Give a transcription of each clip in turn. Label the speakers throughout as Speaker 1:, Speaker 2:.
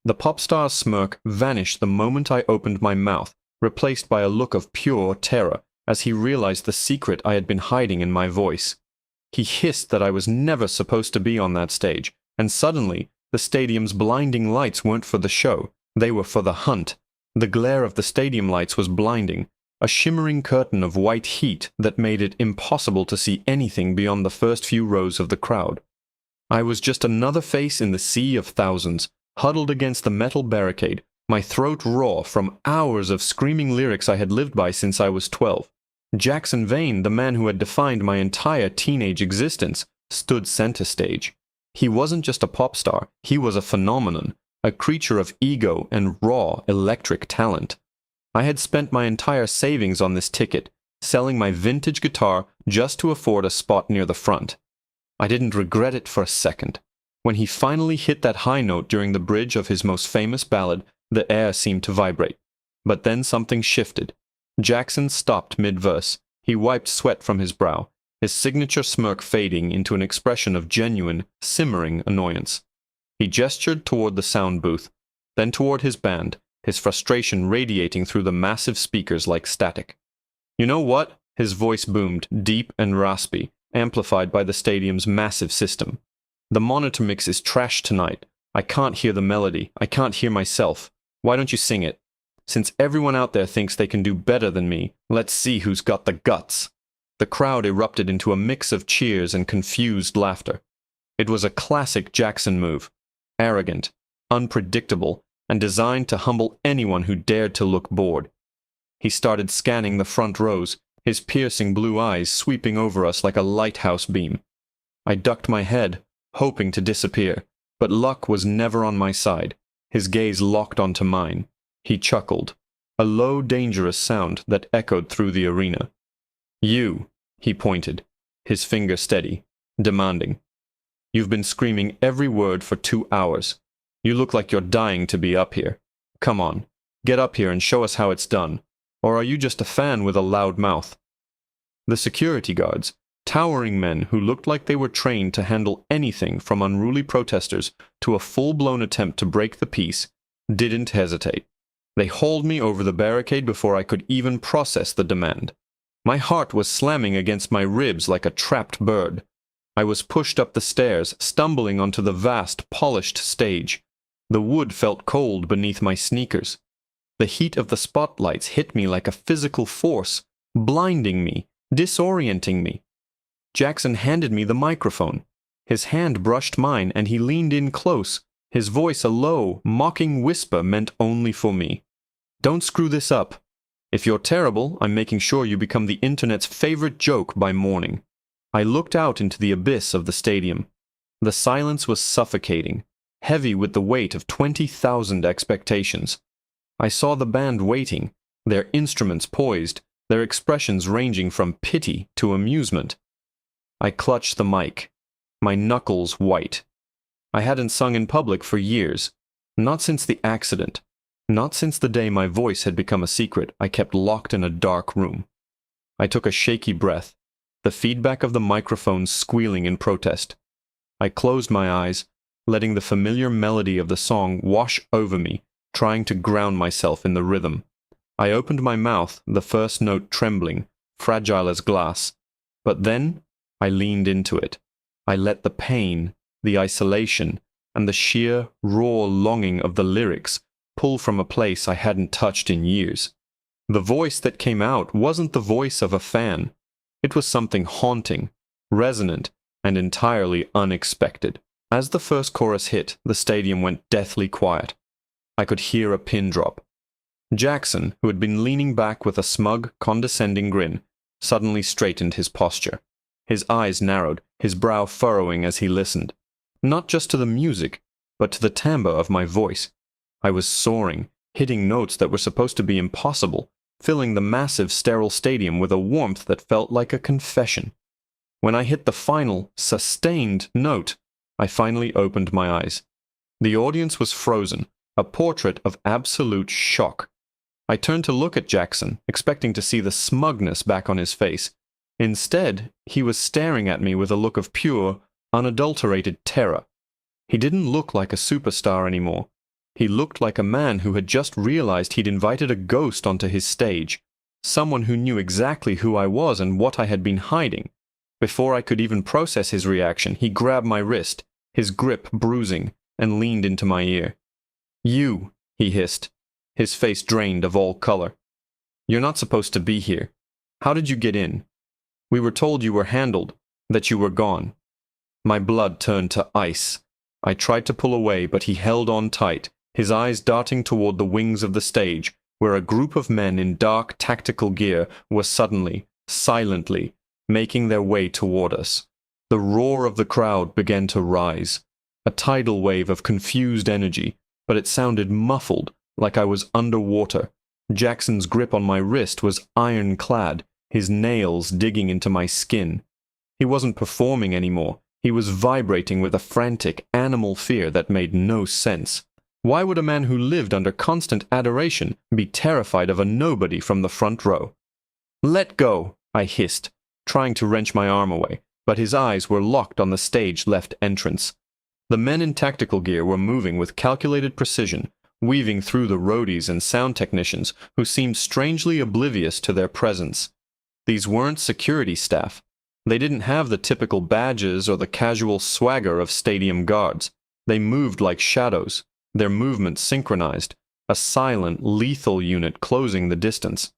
Speaker 1: The pop star's smirk vanished the moment I opened my mouth, replaced by a look of pure terror as he realized the secret I had been hiding in my voice. He hissed that I was never supposed to be on that stage, and suddenly, the stadium's blinding lights weren't for the show, they were for the hunt. The glare of the stadium lights was blinding, a shimmering curtain of white heat that made it impossible to see anything beyond the first few rows of the crowd. I was just another face in the sea of thousands, huddled against the metal barricade, my throat raw from hours of screaming lyrics I had lived by since I was 12. Jackson Vane, the man who had defined my entire teenage existence, stood center stage. He wasn't just a pop star, he was a phenomenon, a creature of ego and raw, electric talent. I had spent my entire savings on this ticket, selling my vintage guitar just to afford a spot near the front. I didn't regret it for a second. When he finally hit that high note during the bridge of his most famous ballad, the air seemed to vibrate. But then something shifted. Jackson stopped mid-verse. He wiped sweat from his brow, his signature smirk fading into an expression of genuine, simmering annoyance. He gestured toward the sound booth, then toward his band, his frustration radiating through the massive speakers like static. "You know what?" His voice boomed, deep and raspy, amplified by the stadium's massive system. "The monitor mix is trash tonight. I can't hear the melody. I can't hear myself. Why don't you sing it? Since everyone out there thinks they can do better than me, let's see who's got the guts." The crowd erupted into a mix of cheers and confused laughter. It was a classic Jackson move, arrogant, unpredictable, and designed to humble anyone who dared to look bored. He started scanning the front rows, his piercing blue eyes sweeping over us like a lighthouse beam. I ducked my head, hoping to disappear, but luck was never on my side. His gaze locked onto mine. He chuckled, a low, dangerous sound that echoed through the arena. "You," he pointed, his finger steady, demanding. "You've been screaming every word for 2 hours. You look like you're dying to be up here. Come on, get up here and show us how it's done. Or are you just a fan with a loud mouth?" The security guards, towering men who looked like they were trained to handle anything from unruly protesters to a full-blown attempt to break the peace, didn't hesitate. They hauled me over the barricade before I could even process the demand. My heart was slamming against my ribs like a trapped bird. I was pushed up the stairs, stumbling onto the vast, polished stage. The wood felt cold beneath my sneakers. The heat of the spotlights hit me like a physical force, blinding me, disorienting me. Jackson handed me the microphone. His hand brushed mine, and he leaned in close, his voice a low, mocking whisper meant only for me. "Don't screw this up. If you're terrible, I'm making sure you become the internet's favorite joke by morning." I looked out into the abyss of the stadium. The silence was suffocating, heavy with the weight of 20,000 expectations. I saw the band waiting, their instruments poised, their expressions ranging from pity to amusement. I clutched the mic, my knuckles white. I hadn't sung in public for years, not since the accident, not since the day my voice had become a secret I kept locked in a dark room. I took a shaky breath, the feedback of the microphone squealing in protest. I closed my eyes, letting the familiar melody of the song wash over me, trying to ground myself in the rhythm. I opened my mouth, the first note trembling, fragile as glass. But then I leaned into it. I let the pain, the isolation, and the sheer, raw longing of the lyrics pull from a place I hadn't touched in years. The voice that came out wasn't the voice of a fan. It was something haunting, resonant, and entirely unexpected. As the first chorus hit, the stadium went deathly quiet. I could hear a pin drop. Jackson, who had been leaning back with a smug, condescending grin, suddenly straightened his posture. His eyes narrowed, his brow furrowing as he listened. Not just to the music, but to the timbre of my voice. I was soaring, hitting notes that were supposed to be impossible, filling the massive, sterile stadium with a warmth that felt like a confession. When I hit the final, sustained note, I finally opened my eyes. The audience was frozen, a portrait of absolute shock. I turned to look at Jackson, expecting to see the smugness back on his face. Instead, he was staring at me with a look of pure, unadulterated terror. He didn't look like a superstar anymore. He looked like a man who had just realized he'd invited a ghost onto his stage, someone who knew exactly who I was and what I had been hiding. Before I could even process his reaction, he grabbed my wrist, his grip bruising, and leaned into my ear. "You," he hissed, his face drained of all color. "You're not supposed to be here. How did you get in? We were told you were handled, that you were gone." My blood turned to ice. I tried to pull away, but he held on tight, his eyes darting toward the wings of the stage, where a group of men in dark tactical gear were suddenly, silently, making their way toward us. The roar of the crowd began to rise, a tidal wave of confused energy, but it sounded muffled, like I was underwater. Jackson's grip on my wrist was ironclad, his nails digging into my skin. He wasn't performing anymore. He was vibrating with a frantic, animal fear that made no sense. Why would a man who lived under constant adoration be terrified of a nobody from the front row? "Let go," I hissed, trying to wrench my arm away, but his eyes were locked on the stage left entrance. The men in tactical gear were moving with calculated precision, weaving through the roadies and sound technicians who seemed strangely oblivious to their presence. These weren't security staff. They didn't have the typical badges or the casual swagger of stadium guards. They moved like shadows, their movements synchronized, a silent, lethal unit closing the distance.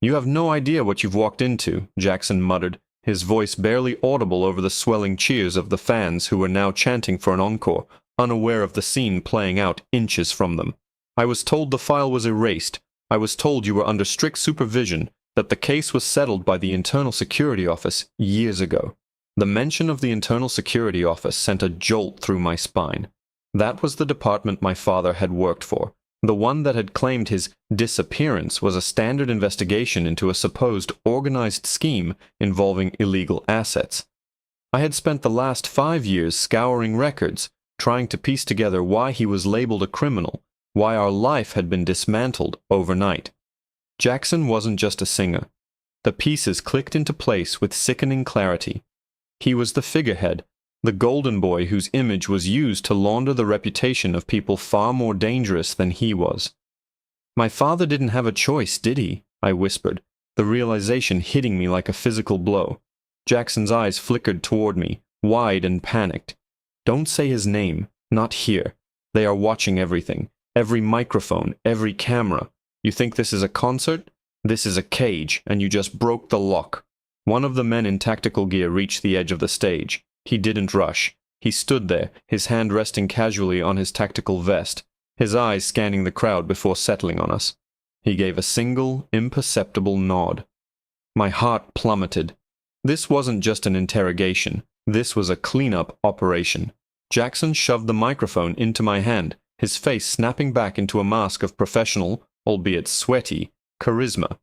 Speaker 1: "You have no idea what you've walked into," Jackson muttered, his voice barely audible over the swelling cheers of the fans who were now chanting for an encore, unaware of the scene playing out inches from them. "I was told the file was erased. I was told you were under strict supervision, that the case was settled by the Internal Security Office years ago." The mention of the Internal Security Office sent a jolt through my spine. That was the department my father had worked for, the one that had claimed his disappearance was a standard investigation into a supposed organized scheme involving illegal assets. I had spent the last 5 years scouring records, trying to piece together why he was labeled a criminal, why our life had been dismantled overnight. Jackson wasn't just a singer. The pieces clicked into place with sickening clarity. He was the figurehead, the golden boy whose image was used to launder the reputation of people far more dangerous than he was. "My father didn't have a choice, did he?" I whispered, the realization hitting me like a physical blow. Jackson's eyes flickered toward me, wide and panicked. "Don't say his name, not here. They are watching everything, every microphone, every camera. You think this is a concert? This is a cage, and you just broke the lock." One of the men in tactical gear reached the edge of the stage. He didn't rush. He stood there, his hand resting casually on his tactical vest, his eyes scanning the crowd before settling on us. He gave a single, imperceptible nod. My heart plummeted. This wasn't just an interrogation. This was a cleanup operation. Jackson shoved the microphone into my hand, his face snapping back into a mask of professional, albeit sweaty, charisma.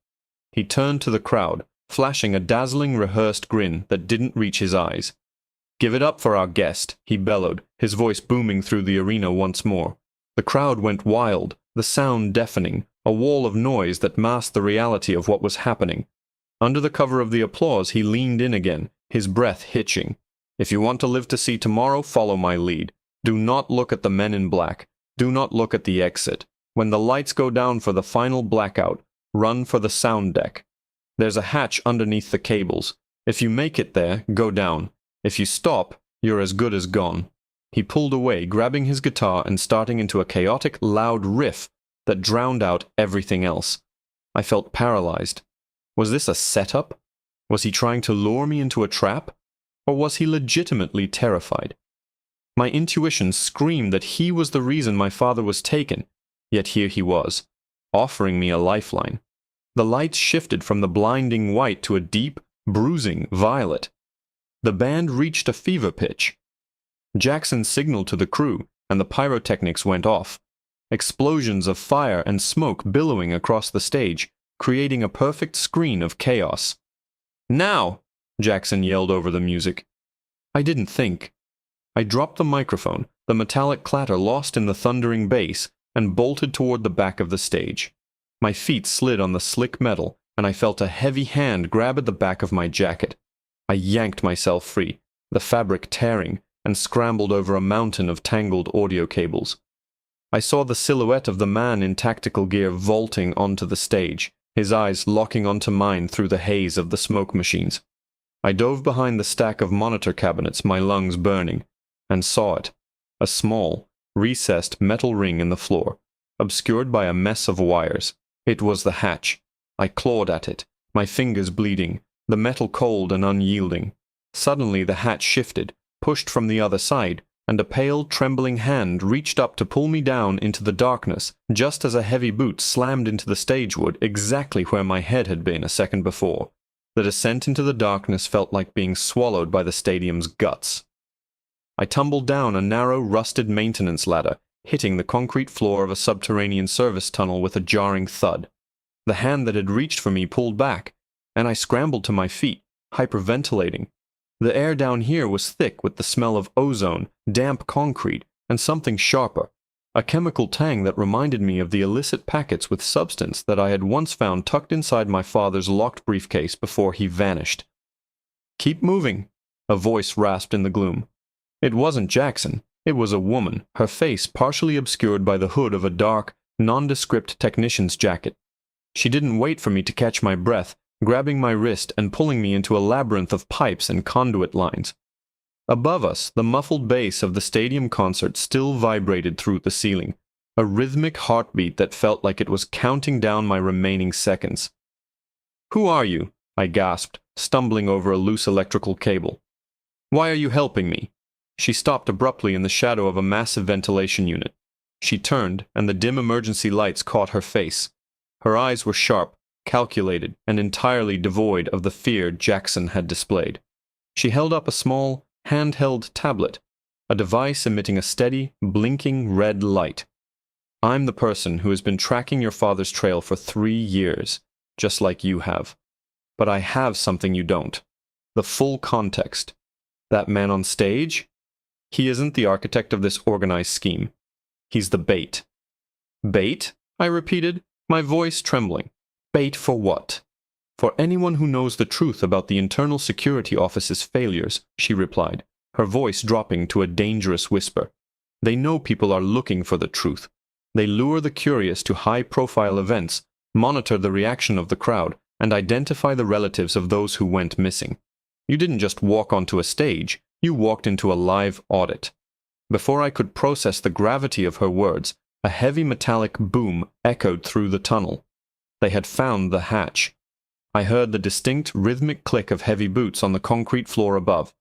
Speaker 1: He turned to the crowd, flashing a dazzling, rehearsed grin that didn't reach his eyes. "Give it up for our guest," he bellowed, his voice booming through the arena once more. The crowd went wild, the sound deafening, a wall of noise that masked the reality of what was happening. Under the cover of the applause, he leaned in again, his breath hitching. "If you want to live to see tomorrow, follow my lead. Do not look at the men in black. Do not look at the exit. When the lights go down for the final blackout, run for the sound deck. There's a hatch underneath the cables. If you make it there, go down. If you stop, you're as good as gone." He pulled away, grabbing his guitar and starting into a chaotic, loud riff that drowned out everything else. I felt paralyzed. Was this a setup? Was he trying to lure me into a trap? Or was he legitimately terrified? My intuition screamed that he was the reason my father was taken, yet here he was, offering me a lifeline. The lights shifted from the blinding white to a deep, bruising violet. The band reached a fever pitch. Jackson signaled to the crew, and the pyrotechnics went off. Explosions of fire and smoke billowing across the stage, creating a perfect screen of chaos. "Now!" Jackson yelled over the music. I didn't think. I dropped the microphone, the metallic clatter lost in the thundering bass, and bolted toward the back of the stage. My feet slid on the slick metal, and I felt a heavy hand grab at the back of my jacket. I yanked myself free, the fabric tearing, and scrambled over a mountain of tangled audio cables. I saw the silhouette of the man in tactical gear vaulting onto the stage, his eyes locking onto mine through the haze of the smoke machines. I dove behind the stack of monitor cabinets, my lungs burning, and saw it. A small, recessed metal ring in the floor, obscured by a mess of wires. It was the hatch. I clawed at it, my fingers bleeding, the metal cold and unyielding. Suddenly the hatch shifted, pushed from the other side, and a pale, trembling hand reached up to pull me down into the darkness, just as a heavy boot slammed into the stage wood exactly where my head had been a second before. The descent into the darkness felt like being swallowed by the stadium's guts. I tumbled down a narrow, rusted maintenance ladder, hitting the concrete floor of a subterranean service tunnel with a jarring thud. The hand that had reached for me pulled back, and I scrambled to my feet, hyperventilating. The air down here was thick with the smell of ozone, damp concrete, and something sharper, a chemical tang that reminded me of the illicit packets with substance that I had once found tucked inside my father's locked briefcase before he vanished. "Keep moving," a voice rasped in the gloom. It wasn't Jackson. It was a woman, her face partially obscured by the hood of a dark, nondescript technician's jacket. She didn't wait for me to catch my breath, grabbing my wrist and pulling me into a labyrinth of pipes and conduit lines. Above us, the muffled bass of the stadium concert still vibrated through the ceiling, a rhythmic heartbeat that felt like it was counting down my remaining seconds. "Who are you?" I gasped, stumbling over a loose electrical cable. "Why are you helping me?" She stopped abruptly in the shadow of a massive ventilation unit. She turned, and the dim emergency lights caught her face. Her eyes were sharp, calculated, and entirely devoid of the fear Jackson had displayed. She held up a small, handheld tablet, a device emitting a steady, blinking red light. "I'm the person who has been tracking your father's trail for 3 years, just like you have. But I have something you don't. The full context. That man on stage? He isn't the architect of this organized scheme. He's the bait." "Bait?" I repeated, my voice trembling. "Bait for what?" "For anyone who knows the truth about the Internal Security Office's failures," she replied, her voice dropping to a dangerous whisper. "They know people are looking for the truth. They lure the curious to high-profile events, monitor the reaction of the crowd, and identify the relatives of those who went missing. You didn't just walk onto a stage, you walked into a live audit." Before I could process the gravity of her words, a heavy metallic boom echoed through the tunnel. They had found the hatch. I heard the distinct rhythmic click of heavy boots on the concrete floor above.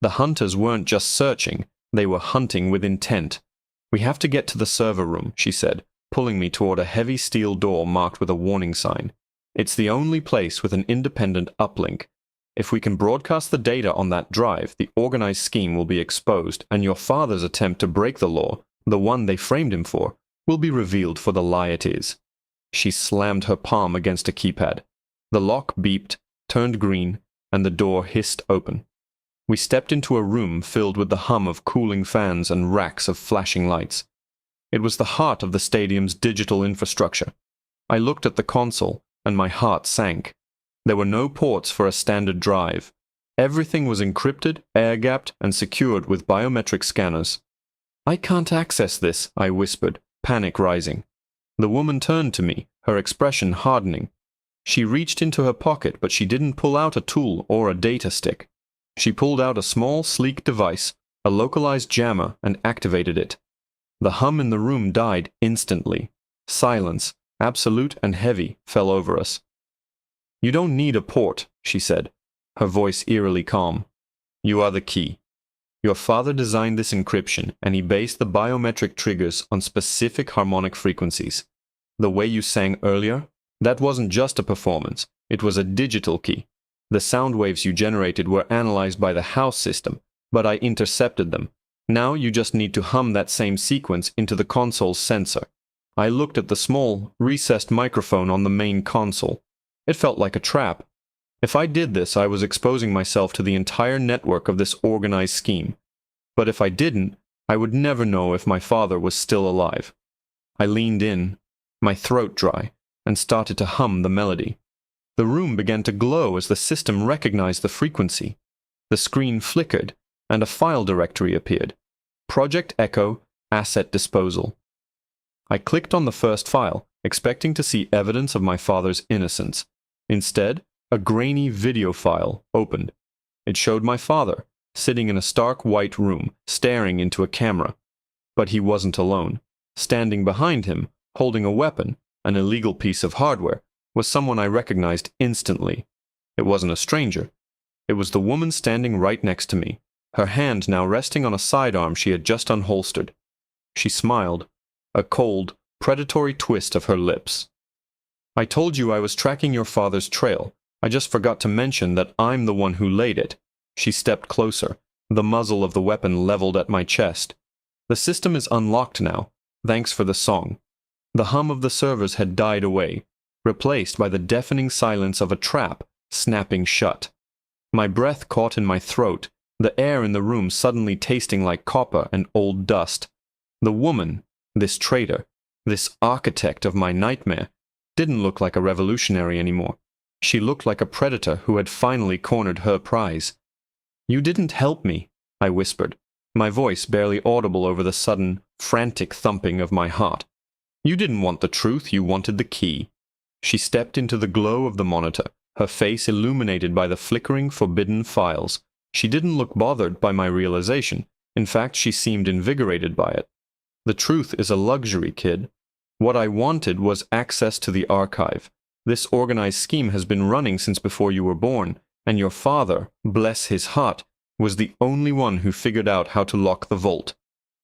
Speaker 1: The hunters weren't just searching, they were hunting with intent. "We have to get to the server room," she said, pulling me toward a heavy steel door marked with a warning sign. "It's the only place with an independent uplink. If we can broadcast the data on that drive, the organized scheme will be exposed, and your father's attempt to break the law, the one they framed him for, will be revealed for the lie it is." She slammed her palm against a keypad. The lock beeped, turned green, and the door hissed open. We stepped into a room filled with the hum of cooling fans and racks of flashing lights. It was the heart of the stadium's digital infrastructure. I looked at the console, and my heart sank. There were no ports for a standard drive. Everything was encrypted, air-gapped, and secured with biometric scanners. "I can't access this," I whispered, panic rising. The woman turned to me, her expression hardening. She reached into her pocket, but she didn't pull out a tool or a data stick. She pulled out a small, sleek device, a localized jammer, and activated it. The hum in the room died instantly. Silence, absolute and heavy, fell over us. "You don't need a port," she said, her voice eerily calm. "You are the key. Your father designed this encryption, and he based the biometric triggers on specific harmonic frequencies. The way you sang earlier, that wasn't just a performance, it was a digital key. The sound waves you generated were analyzed by the house system, but I intercepted them. Now you just need to hum that same sequence into the console's sensor." I looked at the small, recessed microphone on the main console. It felt like a trap. If I did this, I was exposing myself to the entire network of this organized scheme. But if I didn't, I would never know if my father was still alive. I leaned in, my throat dry, and started to hum the melody. The room began to glow as the system recognized the frequency. The screen flickered, and a file directory appeared. Project Echo, Asset Disposal. I clicked on the first file, expecting to see evidence of my father's innocence. Instead, a grainy video file opened. It showed my father, sitting in a stark white room, staring into a camera. But he wasn't alone. Standing behind him, holding a weapon, an illegal piece of hardware, was someone I recognized instantly. It wasn't a stranger. It was the woman standing right next to me, her hand now resting on a sidearm she had just unholstered. She smiled, a cold, predatory twist of her lips. "I told you I was tracking your father's trail. I just forgot to mention that I'm the one who laid it." She stepped closer, the muzzle of the weapon leveled at my chest. "The system is unlocked now, thanks for the song." The hum of the servers had died away, replaced by the deafening silence of a trap snapping shut. My breath caught in my throat, the air in the room suddenly tasting like copper and old dust. The woman, this traitor, this architect of my nightmare, didn't look like a revolutionary anymore. She looked like a predator who had finally cornered her prize. "You didn't help me," I whispered, my voice barely audible over the sudden, frantic thumping of my heart. "You didn't want the truth, you wanted the key." She stepped into the glow of the monitor, her face illuminated by the flickering, forbidden files. She didn't look bothered by my realization. In fact, she seemed invigorated by it. "The truth is a luxury, kid. What I wanted was access to the archive. This organized scheme has been running since before you were born, and your father, bless his heart, was the only one who figured out how to lock the vault.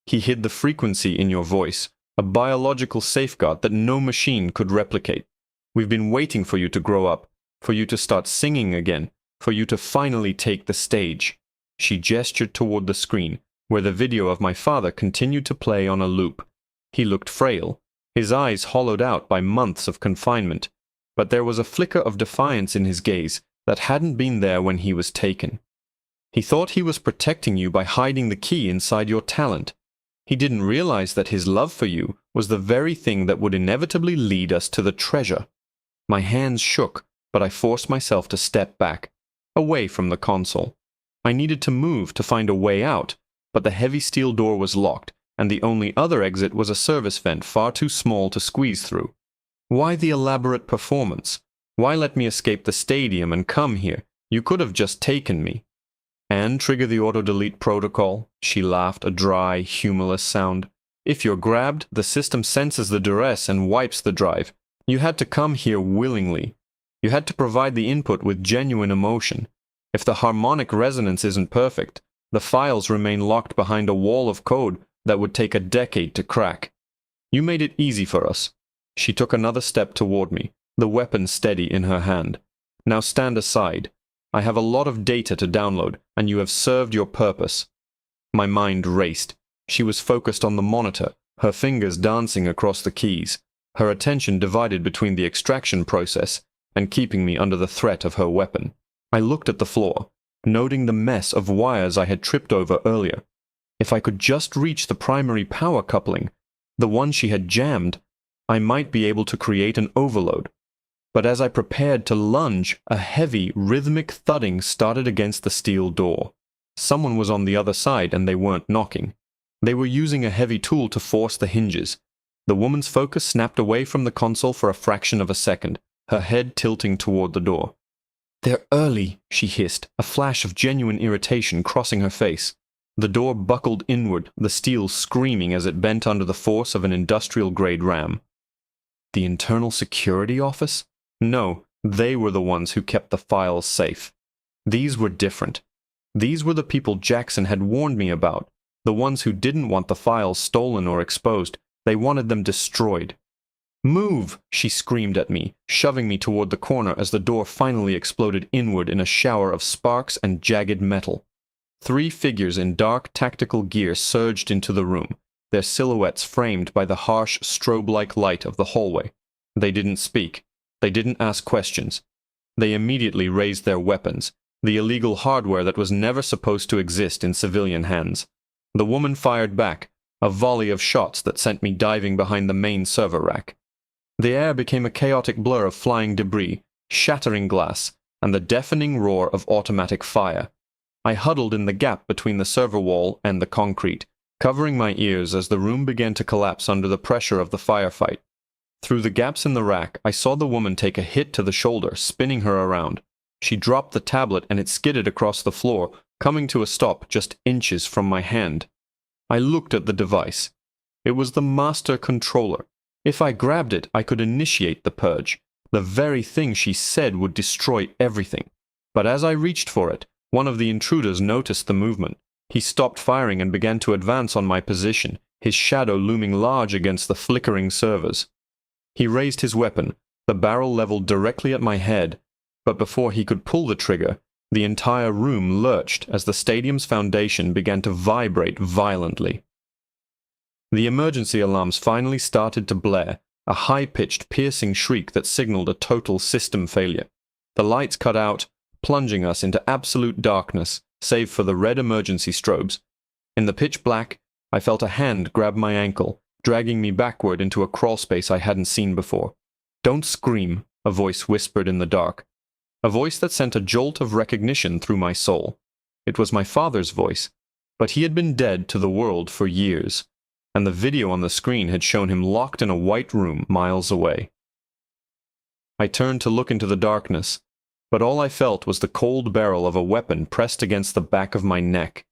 Speaker 1: He hid the frequency in your voice, a biological safeguard that no machine could replicate. We've been waiting for you to grow up, for you to start singing again, for you to finally take the stage." She gestured toward the screen, where the video of my father continued to play on a loop. He looked frail, his eyes hollowed out by months of confinement, but there was a flicker of defiance in his gaze that hadn't been there when he was taken. "He thought he was protecting you by hiding the key inside your talent. He didn't realize that his love for you was the very thing that would inevitably lead us to the treasure." My hands shook, but I forced myself to step back, away from the console. I needed to move to find a way out, but the heavy steel door was locked, and the only other exit was a service vent far too small to squeeze through. Why the elaborate performance? Why let me escape the stadium and come here? You could have just taken me. "And trigger the auto-delete protocol," she laughed, a dry, humorless sound. "If you're grabbed, the system senses the duress and wipes the drive. You had to come here willingly. You had to provide the input with genuine emotion. If the harmonic resonance isn't perfect, the files remain locked behind a wall of code that would take a decade to crack. You made it easy for us." She took another step toward me, the weapon steady in her hand. "Now stand aside. I have a lot of data to download, and you have served your purpose." My mind raced. She was focused on the monitor, her fingers dancing across the keys, her attention divided between the extraction process and keeping me under the threat of her weapon. I looked at the floor, noting the mess of wires I had tripped over earlier. If I could just reach the primary power coupling, the one she had jammed, I might be able to create an overload. But as I prepared to lunge, a heavy, rhythmic thudding started against the steel door. Someone was on the other side, and they weren't knocking. They were using a heavy tool to force the hinges. The woman's focus snapped away from the console for a fraction of a second, her head tilting toward the door. "They're early," she hissed, a flash of genuine irritation crossing her face. The door buckled inward, the steel screaming as it bent under the force of an industrial-grade ram. The internal security office? No, they were the ones who kept the files safe. These were different. These were the people Jackson had warned me about, the ones who didn't want the files stolen or exposed. They wanted them destroyed. "Move!" she screamed at me, shoving me toward the corner as the door finally exploded inward in a shower of sparks and jagged metal. 3 figures in dark tactical gear surged into the room, their silhouettes framed by the harsh strobe-like light of the hallway. They didn't speak. They didn't ask questions. They immediately raised their weapons, the illegal hardware that was never supposed to exist in civilian hands. The woman fired back, a volley of shots that sent me diving behind the main server rack. The air became a chaotic blur of flying debris, shattering glass, and the deafening roar of automatic fire. I huddled in the gap between the server wall and the concrete, covering my ears as the room began to collapse under the pressure of the firefight. Through the gaps in the rack, I saw the woman take a hit to the shoulder, spinning her around. She dropped the tablet and it skidded across the floor, coming to a stop just inches from my hand. I looked at the device. It was the master controller. If I grabbed it, I could initiate the purge. The very thing she said would destroy everything. But as I reached for it, one of the intruders noticed the movement. He stopped firing and began to advance on my position, his shadow looming large against the flickering servers. He raised his weapon, the barrel leveled directly at my head, but before he could pull the trigger, the entire room lurched as the stadium's foundation began to vibrate violently. The emergency alarms finally started to blare, a high-pitched, piercing shriek that signaled a total system failure. The lights cut out, plunging us into absolute darkness, save for the red emergency strobes. In the pitch black, I felt a hand grab my ankle, dragging me backward into a crawlspace I hadn't seen before. "Don't scream," a voice whispered in the dark. A voice that sent a jolt of recognition through my soul. It was my father's voice, but he had been dead to the world for years, and the video on the screen had shown him locked in a white room miles away. I turned to look into the darkness, but all I felt was the cold barrel of a weapon pressed against the back of my neck.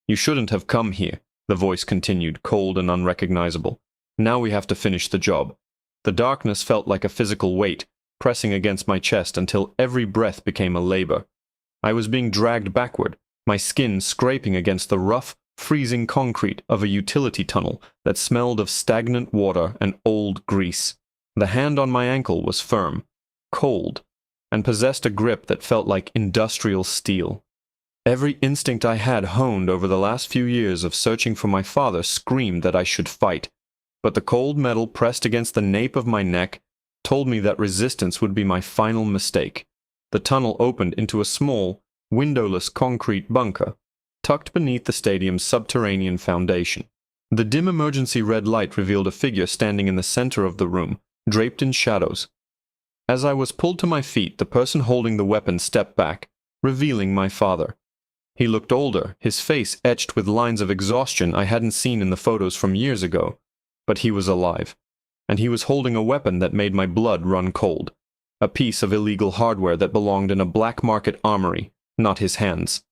Speaker 1: "You shouldn't have come here," the voice continued, cold and unrecognizable. "Now we have to finish the job." The darkness felt like a physical weight, pressing against my chest until every breath became a labor. I was being dragged backward, my skin scraping against the rough, freezing concrete of a utility tunnel that smelled of stagnant water and old grease. The hand on my ankle was firm, cold, and possessed a grip that felt like industrial steel. Every instinct I had honed over the last few years of searching for my father screamed that I should fight, but the cold metal pressed against the nape of my neck told me that resistance would be my final mistake. The tunnel opened into a small, windowless concrete bunker, tucked beneath the stadium's subterranean foundation. The dim emergency red light revealed a figure standing in the center of the room, draped in shadows. As I was pulled to my feet, the person holding the weapon stepped back, revealing my father. He looked older, his face etched with lines of exhaustion I hadn't seen in the photos from years ago, but he was alive. And he was holding a weapon that made my blood run cold, a piece of illegal hardware that belonged in a black market armory, not his hands.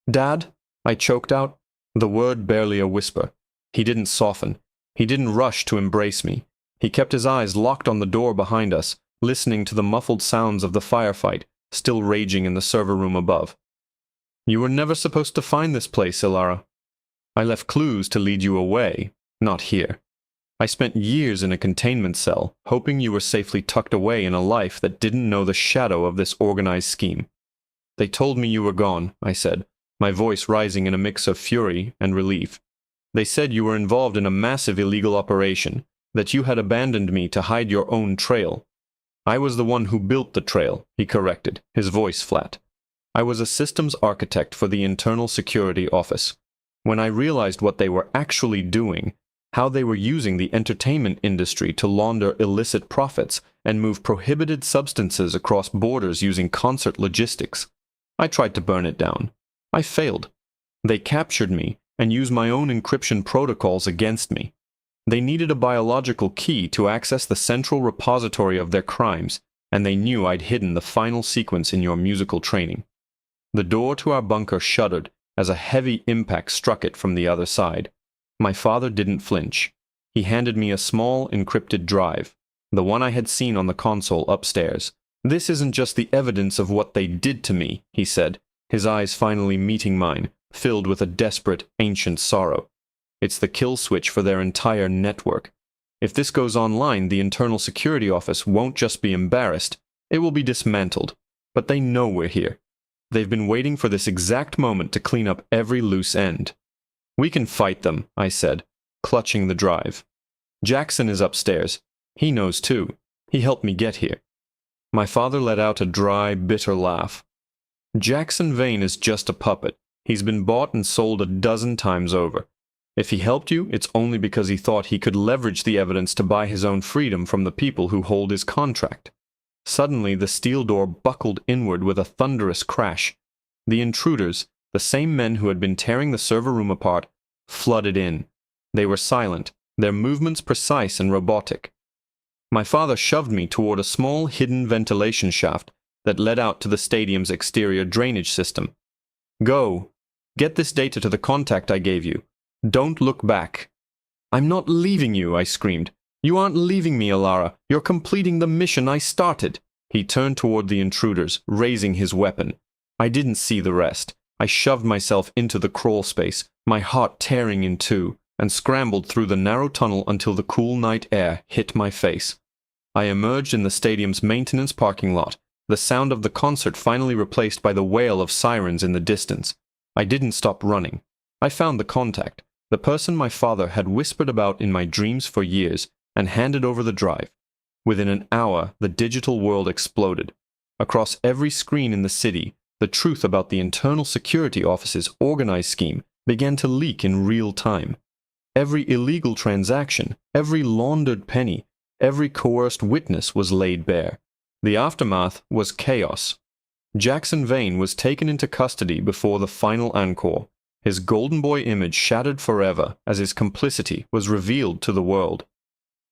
Speaker 1: "Dad?" I choked out, the word barely a whisper. He didn't soften. He didn't rush to embrace me. He kept his eyes locked on the door behind us, listening to the muffled sounds of the firefight still raging in the server room above. "You were never supposed to find this place, Ilara. I left clues to lead you away, not here. I spent years in a containment cell, hoping you were safely tucked away in a life that didn't know the shadow of this organized scheme." "They told me you were gone," I said, my voice rising in a mix of fury and relief. "They said you were involved in a massive illegal operation, that you had abandoned me to hide your own trail." "I was the one who built the trail," he corrected, his voice flat. "I was a systems architect for the Internal Security Office. When I realized what they were actually doing, how they were using the entertainment industry to launder illicit profits and move prohibited substances across borders using concert logistics, I tried to burn it down. I failed. They captured me and used my own encryption protocols against me. They needed a biological key to access the central repository of their crimes, and they knew I'd hidden the final sequence in your musical training." The door to our bunker shuddered as a heavy impact struck it from the other side. My father didn't flinch. He handed me a small, encrypted drive, the one I had seen on the console upstairs. "This isn't just the evidence of what they did to me," he said, his eyes finally meeting mine, filled with a desperate, ancient sorrow. "It's the kill switch for their entire network. If this goes online, the Internal Security Office won't just be embarrassed, it will be dismantled. But they know we're here. They've been waiting for this exact moment to clean up every loose end." "We can fight them," I said, clutching the drive. "Jackson is upstairs. He knows too. He helped me get here." My father let out a dry, bitter laugh. "Jackson Vane is just a puppet. He's been bought and sold a dozen times over. If he helped you, it's only because he thought he could leverage the evidence to buy his own freedom from the people who hold his contract." Suddenly, the steel door buckled inward with a thunderous crash. The intruders, the same men who had been tearing the server room apart, flooded in, They were silent, their movements precise and robotic. My father shoved me toward a small hidden ventilation shaft that led out to the stadium's exterior drainage system. Go. Get this data to the contact I gave you. Don't look back. I'm not leaving you, I screamed. You aren't leaving me, Alara. You're completing the mission I started. He turned toward the intruders, raising his weapon. I didn't see the rest. I shoved myself into the crawl space, my heart tearing in two, and scrambled through the narrow tunnel until the cool night air hit my face. I emerged in the stadium's maintenance parking lot, the sound of the concert finally replaced by the wail of sirens in the distance. I didn't stop running. I found the contact, the person my father had whispered about in my dreams for years, and handed over the drive. Within an hour, the digital world exploded. Across every screen in the city, the truth about the Internal Security Office's organized scheme began to leak in real time. Every illegal transaction, every laundered penny, every coerced witness was laid bare. The aftermath was chaos. Jackson Vane was taken into custody before the final encore, his golden boy image shattered forever as his complicity was revealed to the world.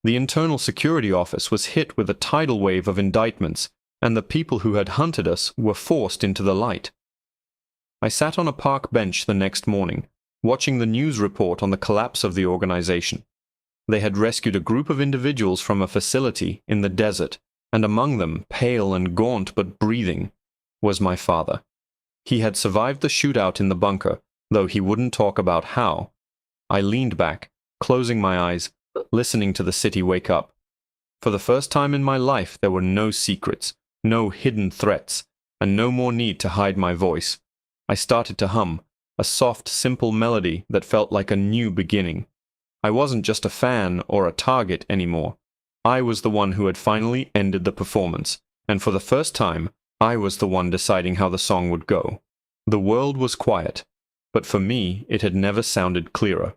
Speaker 1: The Internal Security Office was hit with a tidal wave of indictments, and the people who had hunted us were forced into the light. I sat on a park bench the next morning, watching the news report on the collapse of the organization. They had rescued a group of individuals from a facility in the desert, and among them, pale and gaunt but breathing, was my father. He had survived the shootout in the bunker, though he wouldn't talk about how. I leaned back, closing my eyes, listening to the city wake up. For the first time in my life, there were no secrets, no hidden threats, and no more need to hide my voice. I started to hum, a soft, simple melody that felt like a new beginning. I wasn't just a fan or a target anymore. I was the one who had finally ended the performance, and for the first time, I was the one deciding how the song would go. The world was quiet, but for me, it had never sounded clearer.